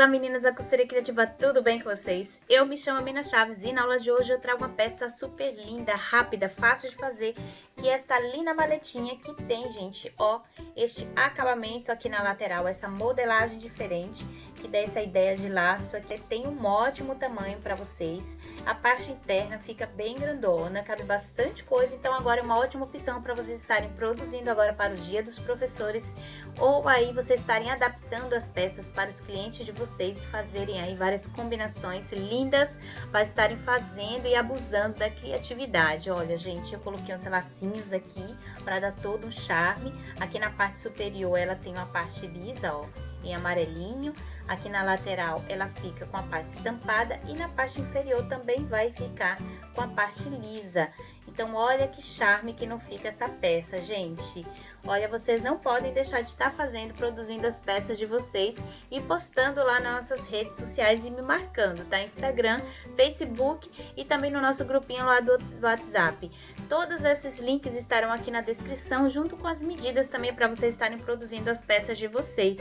Olá meninas da Costureira Criativa, tudo bem com vocês? Eu me chamo Mina Chaves e na aula de hoje eu trago uma peça super linda, rápida, fácil de fazer, que é esta linda maletinha que tem, gente, ó, este acabamento aqui na lateral, essa modelagem diferente, que dá essa ideia de laço aqui, tem um ótimo tamanho para vocês. A parte interna fica bem grandona, cabe bastante coisa, então agora é uma ótima opção para vocês estarem produzindo agora para o Dia dos Professores, ou aí vocês estarem adaptando as peças para os clientes de vocês e fazerem aí várias combinações lindas para estarem fazendo e abusando da criatividade. Olha, gente, eu coloquei uns lacinhos aqui para dar todo um charme. Aqui na parte superior ela tem uma parte lisa, ó, em amarelinho. Aqui na lateral ela fica com a parte estampada e na parte inferior também vai ficar com a parte lisa. Então, olha que charme que não fica essa peça, gente. Olha, vocês não podem deixar de estar fazendo, produzindo as peças de vocês e postando lá nas nossas redes sociais e me marcando, tá? Instagram, Facebook e também no nosso grupinho lá do WhatsApp. Todos esses links estarão aqui na descrição, junto com as medidas também para vocês estarem produzindo as peças de vocês.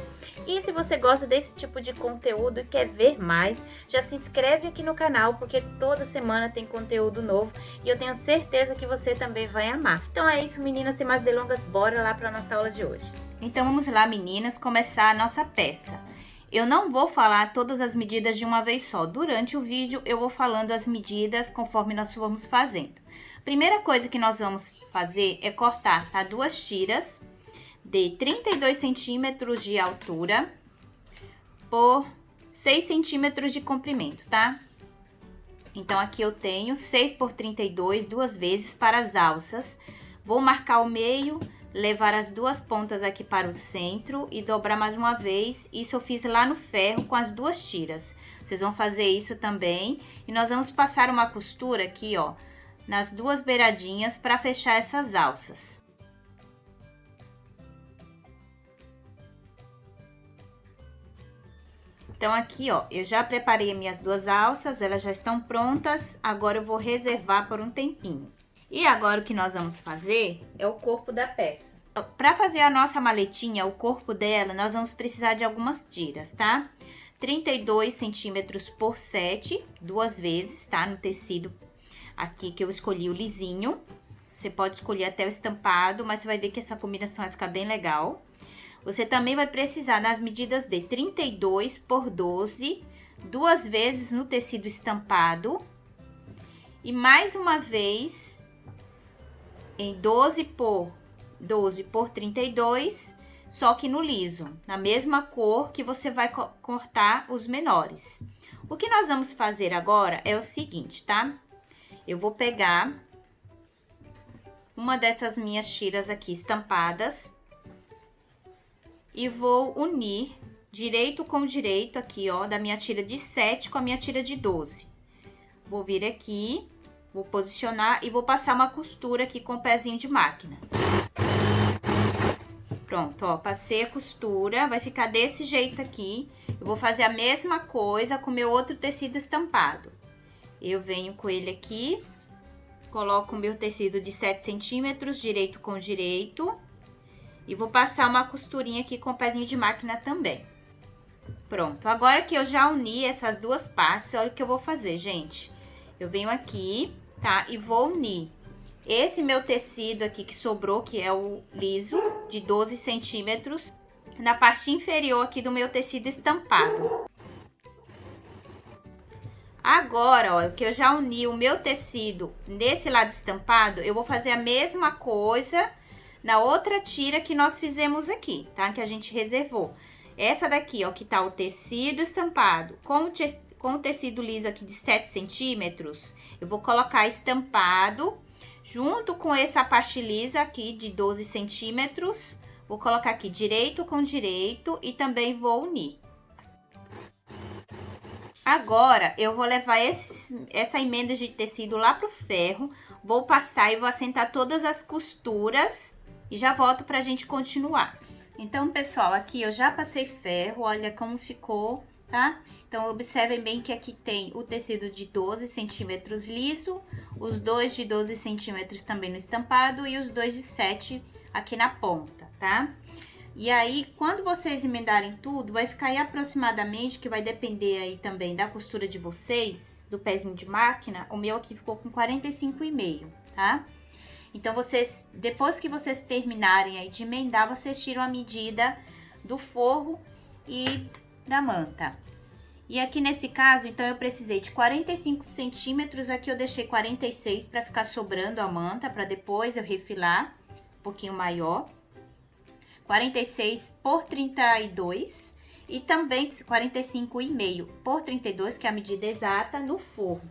E se você gosta desse tipo de conteúdo e quer ver mais, já se inscreve aqui no canal, porque toda semana tem conteúdo novo e eu tenho certeza que você também vai amar. Então é isso, meninas, sem mais delongas, bora lá para a nossa aula de hoje. Então vamos lá, meninas, começar a nossa peça. Eu não vou falar todas as medidas de uma vez só. Durante o vídeo eu vou falando as medidas conforme nós vamos fazendo. Primeira coisa que nós vamos fazer é cortar, tá? Duas tiras de 32 centímetros de altura por 6 centímetros de comprimento, tá? Então, aqui eu tenho 6 por 32, duas vezes para as alças. Vou marcar o meio, levar as duas pontas aqui para o centro e dobrar mais uma vez. Isso eu fiz lá no ferro com as duas tiras. Vocês vão fazer isso também. E nós vamos passar uma costura aqui, ó, nas duas beiradinhas para fechar essas alças. Então, aqui, ó, eu já preparei minhas duas alças, elas já estão prontas. Agora eu vou reservar por um tempinho. E agora o que nós vamos fazer é o corpo da peça. Para fazer a nossa maletinha, o corpo dela, nós vamos precisar de algumas tiras, tá? 32 centímetros por 7, duas vezes, tá? No tecido aqui que eu escolhi o lisinho. Você pode escolher até o estampado, mas você vai ver que essa combinação vai ficar bem legal. Você também vai precisar das medidas de 32 por 12, duas vezes no tecido estampado. E mais uma vez, em 12 por 32, só que no liso, na mesma cor que você vai cortar os menores. O que nós vamos fazer agora é o seguinte, tá? Eu vou pegar uma dessas minhas tiras aqui estampadas e vou unir direito com direito aqui, ó, da minha tira de 7 com a minha tira de 12. Vou vir aqui, vou posicionar e vou passar uma costura aqui com o pezinho de máquina. Pronto, ó, passei a costura, vai ficar desse jeito aqui. Eu vou fazer a mesma coisa com o meu outro tecido estampado. Eu venho com ele aqui, coloco o meu tecido de 7 centímetros, direito com direito. E vou passar uma costurinha aqui com o pezinho de máquina também. Pronto, agora que eu já uni essas duas partes, olha o que eu vou fazer, gente. Eu venho aqui, tá? E vou unir esse meu tecido aqui que sobrou, que é o liso, de 12 centímetros, na parte inferior aqui do meu tecido estampado. Agora, ó, que eu já uni o meu tecido nesse lado estampado, eu vou fazer a mesma coisa na outra tira que nós fizemos aqui, tá? Que a gente reservou. Essa daqui, ó, que tá o tecido estampado com o tecido liso aqui de 7 centímetros, eu vou colocar estampado junto com essa parte lisa aqui de 12 centímetros. Vou colocar aqui direito com direito e também vou unir. Agora, eu vou levar essa emenda de tecido lá pro ferro, vou passar e vou assentar todas as costuras e já volto pra gente continuar. Então, pessoal, aqui eu já passei ferro, olha como ficou, tá? Então, observem bem que aqui tem o tecido de 12 centímetros liso, os dois de 12 centímetros também no estampado e os dois de 7 aqui na ponta, tá? E aí, quando vocês emendarem tudo, vai ficar aí aproximadamente, que vai depender aí também da costura de vocês, do pezinho de máquina. O meu aqui ficou com 45,5, tá? Então, vocês, depois que vocês terminarem aí de emendar, vocês tiram a medida do forro e da manta. E aqui nesse caso, então, eu precisei de 45 centímetros, aqui eu deixei 46 para ficar sobrando a manta, para depois eu refilar um pouquinho maior. 46 por 32 e também 45,5 por 32, que é a medida exata no forro.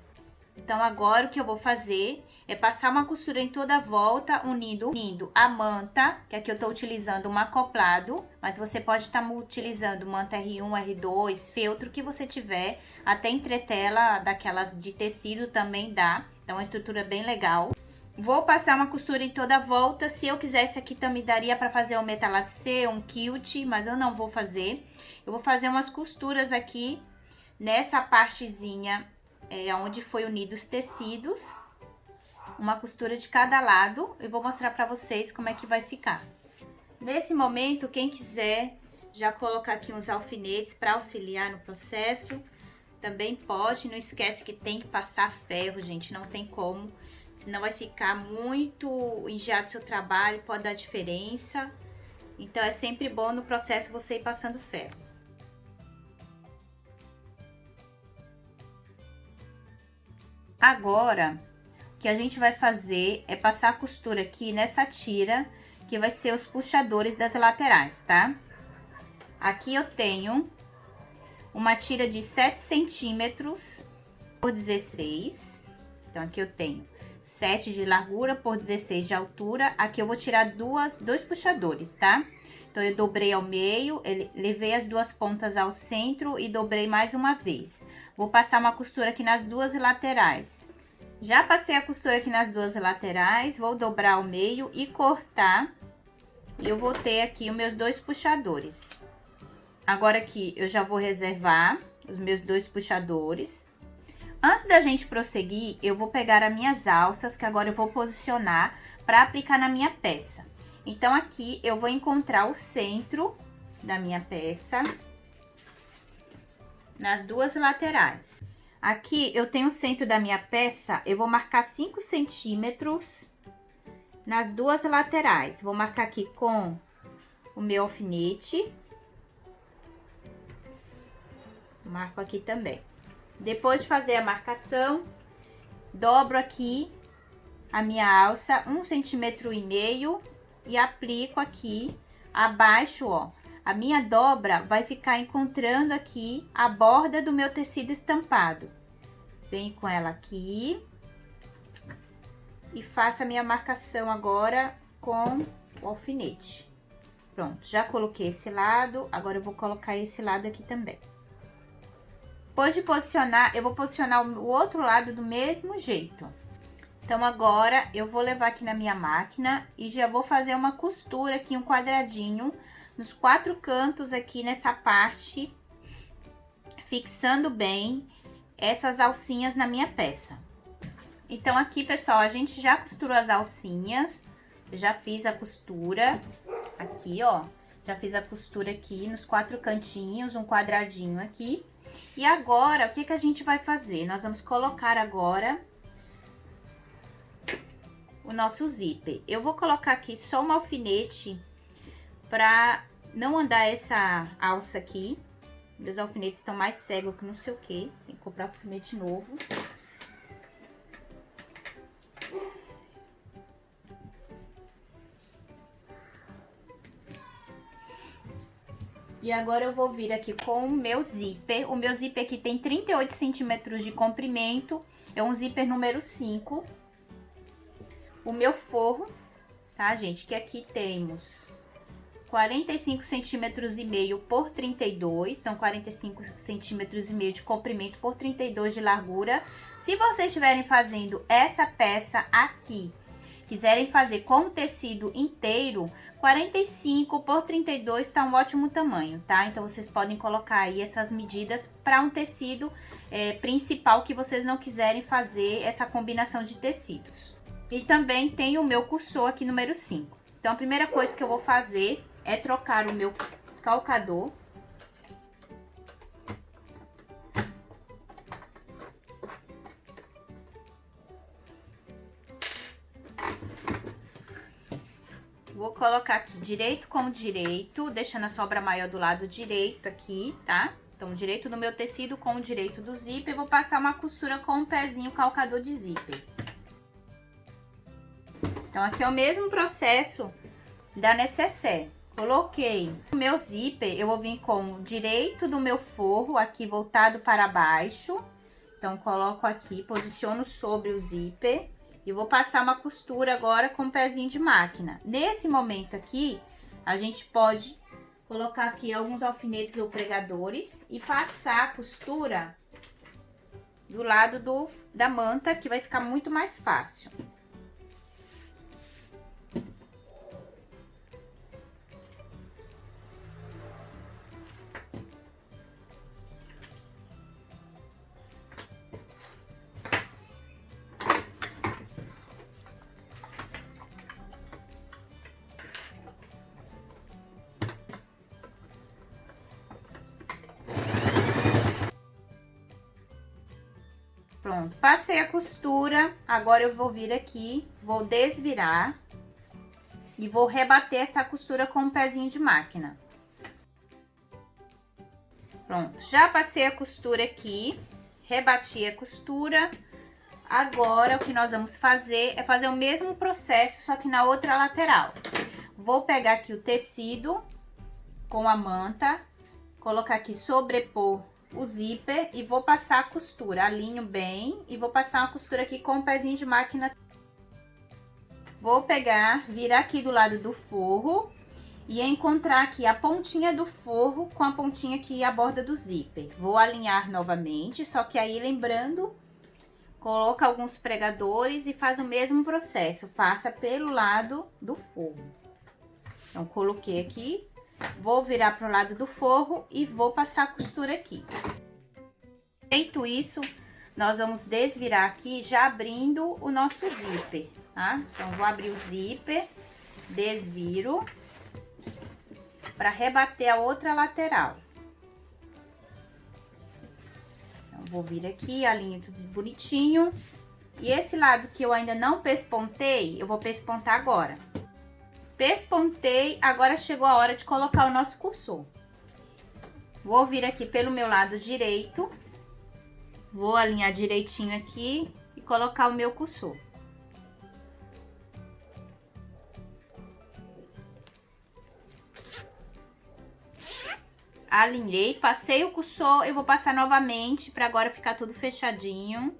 Então, agora o que eu vou fazer é passar uma costura em toda a volta, unindo a manta, que aqui eu tô utilizando um acoplado, mas você pode estar utilizando manta R1, R2, feltro que você tiver, até entretela daquelas de tecido também dá, então é uma estrutura bem legal. Vou passar uma costura em toda a volta. Se eu quisesse aqui também daria para fazer um metalacê, um quilt, mas eu não vou fazer. Eu vou fazer umas costuras aqui nessa partezinha onde foi unido os tecidos. Uma costura de cada lado. Eu vou mostrar para vocês como é que vai ficar. Nesse momento, quem quiser já colocar aqui uns alfinetes para auxiliar no processo, também pode. Não esquece que tem que passar ferro, gente, não tem como. Senão vai ficar muito enjoado o seu trabalho, pode dar diferença. Então, é sempre bom no processo você ir passando ferro. Agora, o que a gente vai fazer é passar a costura aqui nessa tira, que vai ser os puxadores das laterais, tá? Aqui eu tenho uma tira de 7 centímetros por 16. Então, aqui eu tenho 7 de largura por 16 de altura. Aqui eu vou tirar dois puxadores, tá? Então, eu dobrei ao meio, levei as duas pontas ao centro e dobrei mais uma vez. Vou passar uma costura aqui nas duas laterais. Já passei a costura aqui nas duas laterais, vou dobrar ao meio e cortar. E eu vou ter aqui os meus dois puxadores. Agora aqui eu já vou reservar os meus dois puxadores. Antes da gente prosseguir, eu vou pegar as minhas alças, que agora eu vou posicionar para aplicar na minha peça. Então, aqui eu vou encontrar o centro da minha peça nas duas laterais. Aqui eu tenho o centro da minha peça, eu vou marcar 5 centímetros nas duas laterais. Vou marcar aqui com o meu alfinete. Marco aqui também. Depois de fazer a marcação, dobro aqui a minha alça 1,5 centímetro e aplico aqui abaixo, ó. A minha dobra vai ficar encontrando aqui a borda do meu tecido estampado. Venho com ela aqui e faço a minha marcação agora com o alfinete. Pronto, já coloquei esse lado, agora eu vou colocar esse lado aqui também. Depois de posicionar, eu vou posicionar o outro lado do mesmo jeito. Então, agora, eu vou levar aqui na minha máquina e já vou fazer uma costura aqui, um quadradinho, nos 4 cantos aqui nessa parte, fixando bem essas alcinhas na minha peça. Então, aqui, pessoal, a gente já costurou as alcinhas, já fiz a costura aqui, ó. Já fiz a costura aqui nos 4 cantinhos, um quadradinho aqui. E agora, o que que a gente vai fazer? Nós vamos colocar agora o nosso zíper. Eu vou colocar aqui só um alfinete pra não andar essa alça aqui. Meus alfinetes estão mais cegos que não sei o que. Tem que comprar alfinete novo. E agora eu vou vir aqui com o meu zíper. O meu zíper aqui tem 38 centímetros de comprimento. É um zíper número 5. O meu forro, tá, gente? Que aqui temos 45 centímetros e meio por 32. Então, 45 centímetros e meio de comprimento por 32 de largura. Se vocês estiverem fazendo essa peça aqui, quiserem fazer com o tecido inteiro, 45 por 32 tá um ótimo tamanho, tá? Então, vocês podem colocar aí essas medidas para um tecido principal que vocês não quiserem fazer essa combinação de tecidos. E também tem o meu cursor aqui, número 5. Então, a primeira coisa que eu vou fazer é trocar o meu calcador. Vou colocar aqui direito com direito, deixando a sobra maior do lado direito aqui, tá? Então, direito do meu tecido com o direito do zíper. Vou passar uma costura com um pezinho calcador de zíper. Então, aqui é o mesmo processo da necessaire. Coloquei o meu zíper, eu vou vir com o direito do meu forro aqui voltado para baixo. Então, coloco aqui, posiciono sobre o zíper. E vou passar uma costura agora com o pezinho de máquina. Nesse momento aqui, a gente pode colocar aqui alguns alfinetes ou pregadores e passar a costura do lado da manta, que vai ficar muito mais fácil. Pronto, passei a costura, agora eu vou vir aqui, vou desvirar e vou rebater essa costura com um pezinho de máquina. Pronto, já passei a costura aqui, rebati a costura. Agora, o que nós vamos fazer é fazer o mesmo processo, só que na outra lateral. Vou pegar aqui o tecido com a manta, colocar aqui, sobrepor o zíper e vou passar a costura, alinho bem e vou passar uma costura aqui com o pezinho de máquina. Vou pegar, virar aqui do lado do forro e encontrar aqui a pontinha do forro com a pontinha aqui, a borda do zíper. Vou alinhar novamente, só que aí lembrando, coloca alguns pregadores e faz o mesmo processo, passa pelo lado do forro. Então, coloquei aqui. Vou virar para o lado do forro e vou passar a costura aqui. Feito isso, nós vamos desvirar aqui já abrindo o nosso zíper, tá? Então, vou abrir o zíper, desviro para rebater a outra lateral. Então, vou vir aqui, alinho tudo bonitinho. E esse lado que eu ainda não pespontei, eu vou pespontar agora. Pespontei, agora chegou a hora de colocar o nosso cursor. Vou vir aqui pelo meu lado direito, vou alinhar direitinho aqui e colocar o meu cursor. Alinhei, passei o cursor, eu vou passar novamente para agora ficar tudo fechadinho.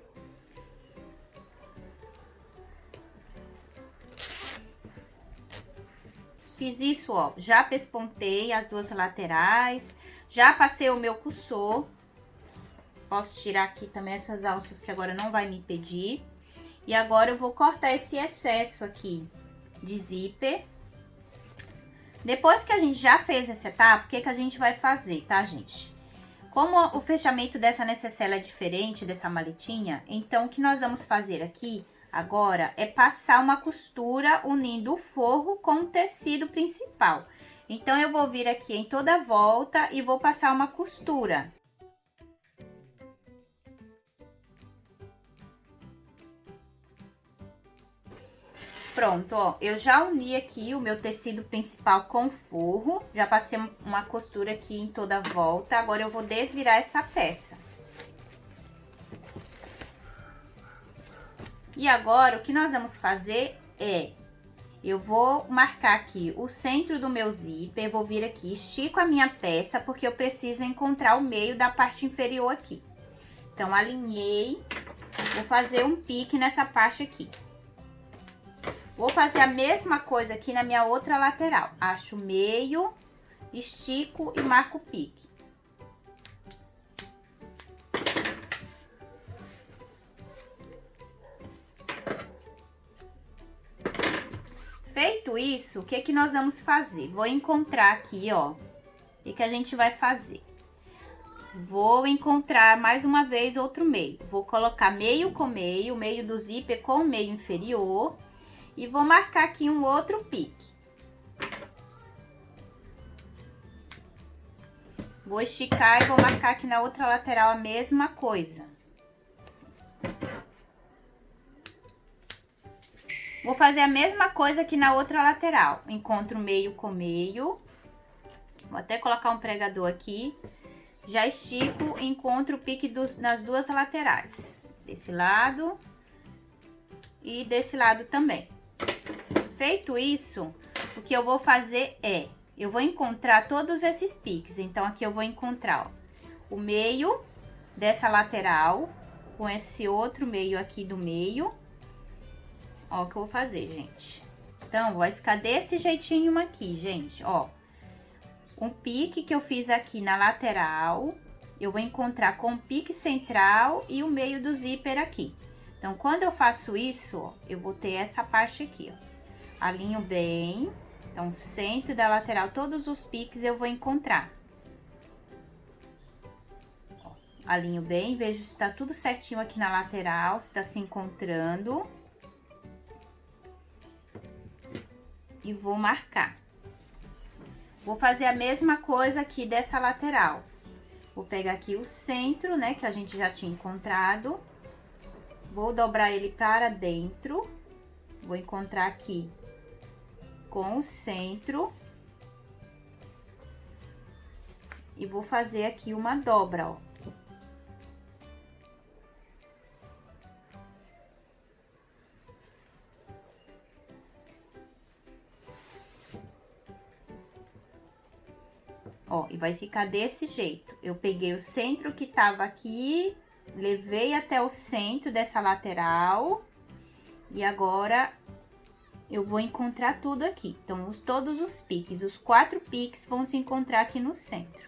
Fiz isso, ó, já pespontei as duas laterais, já passei o meu cursor. Posso tirar aqui também essas alças que agora não vai me pedir. E agora eu vou cortar esse excesso aqui de zíper. Depois que a gente já fez essa etapa, o que que a gente vai fazer, tá, gente? Como o fechamento dessa necessaire é diferente dessa maletinha, então o que nós vamos fazer aqui agora é passar uma costura unindo o forro com o tecido principal. Então, eu vou vir aqui em toda a volta e vou passar uma costura. Pronto, ó, eu já uni aqui o meu tecido principal com o forro, já passei uma costura aqui em toda a volta, agora eu vou desvirar essa peça. E agora, o que nós vamos fazer é, eu vou marcar aqui o centro do meu zíper, vou vir aqui, estico a minha peça, porque eu preciso encontrar o meio da parte inferior aqui. Então, alinhei, vou fazer um pique nessa parte aqui. Vou fazer a mesma coisa aqui na minha outra lateral. Acho o meio, estico e marco o pique. Feito isso, o que que nós vamos fazer? Vou encontrar aqui, ó, o que a gente vai fazer? Vou encontrar mais uma vez outro meio. Vou colocar meio com meio, o meio do zíper com o meio inferior. E vou marcar aqui um outro pique. Vou esticar e vou marcar aqui na outra lateral a mesma coisa. Vou fazer a mesma coisa aqui na outra lateral. Encontro meio com meio. Vou até colocar um pregador aqui. Já estico e encontro o pique nas duas laterais. Desse lado e desse lado também. Feito isso, o que eu vou fazer é... eu vou encontrar todos esses piques. Então, aqui eu vou encontrar, ó, o meio dessa lateral com esse outro meio aqui do meio. Ó, o que eu vou fazer, gente. Então, vai ficar desse jeitinho aqui, gente, ó. Um pique que eu fiz aqui na lateral, eu vou encontrar com o pique central e o meio do zíper aqui. Então, quando eu faço isso, ó, eu vou ter essa parte aqui, ó. Alinho bem. Então, centro da lateral, todos os piques eu vou encontrar. Ó, alinho bem, vejo se tá tudo certinho aqui na lateral, se tá se encontrando. E vou marcar. Vou fazer a mesma coisa aqui dessa lateral. Vou pegar aqui o centro, né, que a gente já tinha encontrado. Vou dobrar ele para dentro. Vou encontrar aqui com o centro. E vou fazer aqui uma dobra, ó. Ó, e vai ficar desse jeito. Eu peguei o centro que tava aqui, levei até o centro dessa lateral. E agora eu vou encontrar tudo aqui. Então, todos os piques, os 4 piques vão se encontrar aqui no centro.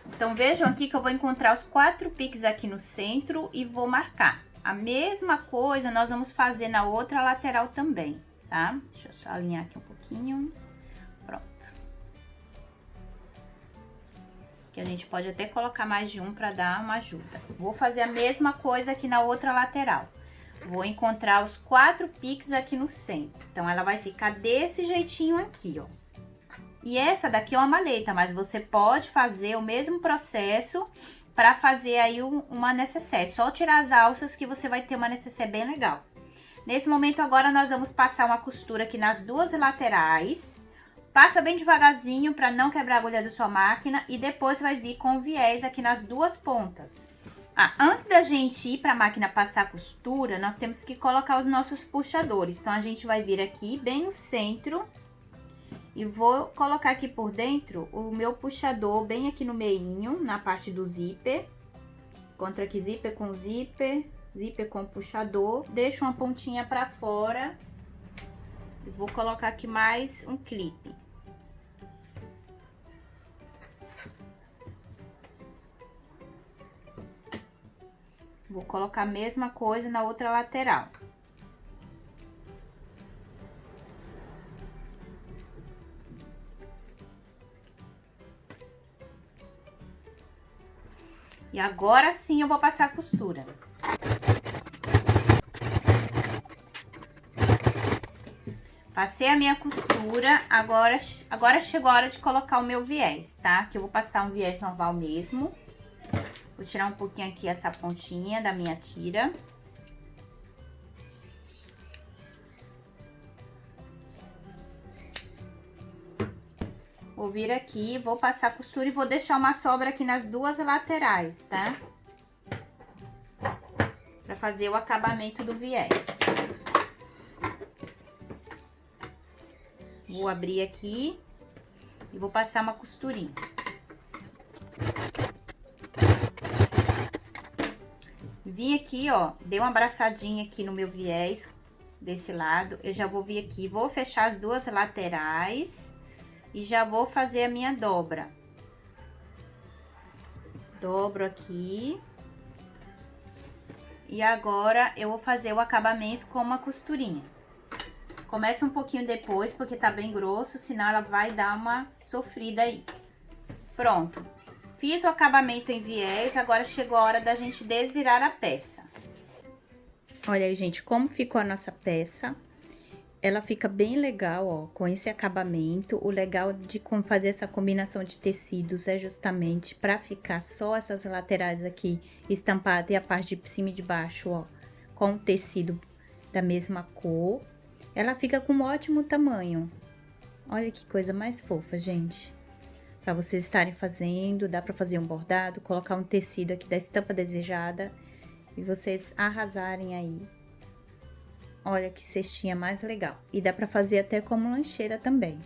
Então, vejam aqui que eu vou encontrar os 4 piques aqui no centro e vou marcar. A mesma coisa nós vamos fazer na outra lateral também, tá? Deixa eu só alinhar aqui um pouquinho. Pronto. Que a gente pode até colocar mais de um para dar uma ajuda. Vou fazer a mesma coisa aqui na outra lateral. Vou encontrar os 4 piques aqui no centro. Então, ela vai ficar desse jeitinho aqui, ó. E essa daqui é uma maleta, mas você pode fazer o mesmo processo para fazer aí uma necessaire. Só tirar as alças que você vai ter uma necessaire bem legal. Nesse momento, agora, nós vamos passar uma costura aqui nas duas laterais. Passa bem devagarzinho para não quebrar a agulha da sua máquina e depois vai vir com o viés aqui nas duas pontas. Antes da gente ir para a máquina passar a costura, nós temos que colocar os nossos puxadores. Então, a gente vai vir aqui bem no centro e vou colocar aqui por dentro o meu puxador bem aqui no meinho, na parte do zíper. Encontro aqui zíper com zíper, zíper com puxador. Deixo uma pontinha para fora. E vou colocar aqui mais um clipe. Vou colocar a mesma coisa na outra lateral. E agora sim eu vou passar a costura. Passei a minha costura, agora chegou a hora de colocar o meu viés, tá? Que eu vou passar um viés normal mesmo. Vou tirar um pouquinho aqui essa pontinha da minha tira. Vou vir aqui, vou passar a costura e vou deixar uma sobra aqui nas duas laterais, tá? Pra fazer o acabamento do viés. Vou abrir aqui e vou passar uma costurinha. Vim aqui, ó, dei uma abraçadinha aqui no meu viés desse lado. Eu já vou vir aqui, vou fechar as duas laterais e já vou fazer a minha dobra. Dobro aqui. E agora eu vou fazer o acabamento com uma costurinha. Começa um pouquinho depois, porque tá bem grosso, senão ela vai dar uma sofrida aí. Pronto. Fiz o acabamento em viés, agora chegou a hora da gente desvirar a peça. Olha aí, gente, como ficou a nossa peça. ela fica bem legal, ó, com esse acabamento. O legal de como fazer essa combinação de tecidos é justamente para ficar só essas laterais aqui estampadas e a parte de cima e de baixo, ó, com o tecido da mesma cor. Ela fica com um ótimo tamanho. Olha que coisa mais fofa, gente. Para vocês estarem fazendo, dá para fazer um bordado, colocar um tecido aqui da estampa desejada e vocês arrasarem aí. Olha que cestinha mais legal. E dá para fazer até como lancheira também.